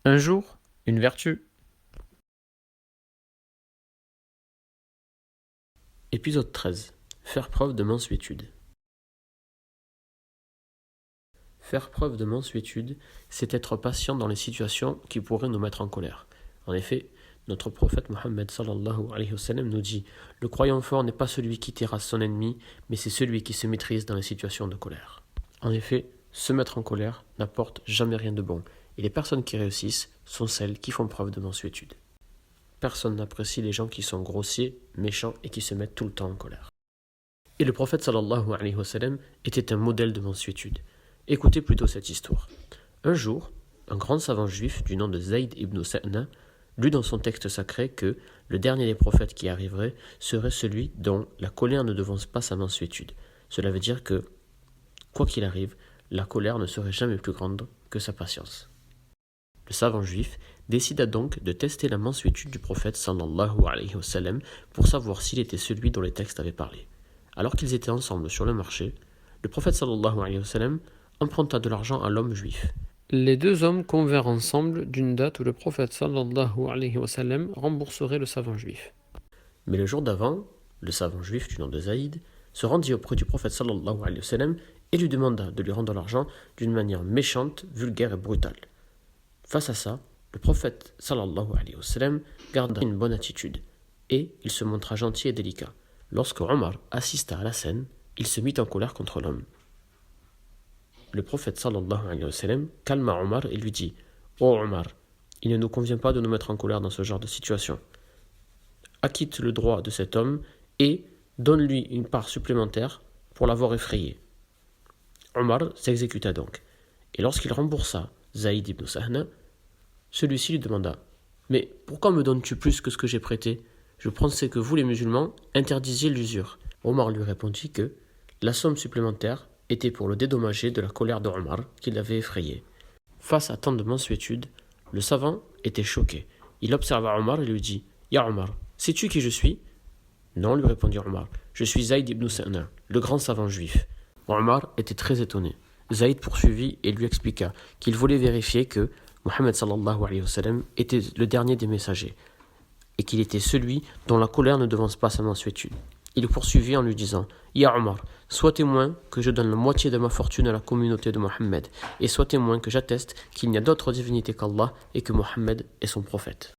Un jour, une vertu. Épisode 13. Faire preuve de mansuétude. Faire preuve de mansuétude, c'est être patient dans les situations qui pourraient nous mettre en colère. En effet, notre prophète Mohammed sallallahu alayhi wa sallam nous dit « Le croyant fort n'est pas celui qui terrasse son ennemi, mais c'est celui qui se maîtrise dans les situations de colère. » En effet, se mettre en colère n'apporte jamais rien de bon, et les personnes qui réussissent sont celles qui font preuve de mansuétude. Personne n'apprécie les gens qui sont grossiers, méchants et qui se mettent tout le temps en colère. Et le prophète sallallahu alayhi wa sallam était un modèle de mansuétude. Écoutez plutôt cette histoire. Un jour, un grand savant juif du nom de Zayd ibn Sa'na lut dans son texte sacré que le dernier des prophètes qui arriverait serait celui dont la colère ne devance pas sa mansuétude. Cela veut dire que, quoi qu'il arrive, la colère ne serait jamais plus grande que sa patience. Le savant juif décida donc de tester la mansuétude du prophète sallallahu alayhi wa sallam pour savoir s'il était celui dont les textes avaient parlé. Alors qu'ils étaient ensemble sur le marché, le prophète sallallahu alayhi wa sallam emprunta de l'argent à l'homme juif. Les deux hommes convinrent ensemble d'une date où le prophète sallallahu alayhi wa sallam rembourserait le savant juif. Mais le jour d'avant, le savant juif du nom de Zaïd se rendit auprès du prophète sallallahu alayhi wa sallam et lui demanda de lui rendre l'argent d'une manière méchante, vulgaire et brutale. Face à ça, le prophète sallallahu alayhi wa sallam garda une bonne attitude et il se montra gentil et délicat. Lorsque Omar assista à la scène, il se mit en colère contre l'homme. Le prophète sallallahu alayhi wa sallam calma Omar et lui dit « Ô Omar, il ne nous convient pas de nous mettre en colère dans ce genre de situation. Acquitte le droit de cet homme et donne-lui une part supplémentaire pour l'avoir effrayé. » Omar s'exécuta donc. Et lorsqu'il remboursa Zayd ibn Sa'na, celui-ci lui demanda « Mais pourquoi me donnes-tu plus que ce que j'ai prêté ? Je pensais que vous, les musulmans, interdisiez l'usure. » Omar lui répondit que la somme supplémentaire était pour le dédommager de la colère de Omar qui l'avait effrayé. Face à tant de mansuétude, le savant était choqué. Il observa Omar et lui dit « Ya Omar, sais-tu qui je suis ?» « Non, lui répondit Omar, je suis Zayd ibn Sa'na, le grand savant juif. » Omar était très étonné. Zayd poursuivit et lui expliqua qu'il voulait vérifier que Mohammed sallallahu alayhi wa sallam était le dernier des messagers et qu'il était celui dont la colère ne devance pas sa mansuétude. Il poursuivit en lui disant « Ya Omar, sois témoin que je donne la moitié de ma fortune à la communauté de Mohammed et sois témoin que j'atteste qu'il n'y a d'autre divinité qu'Allah et que Mohammed est son prophète. »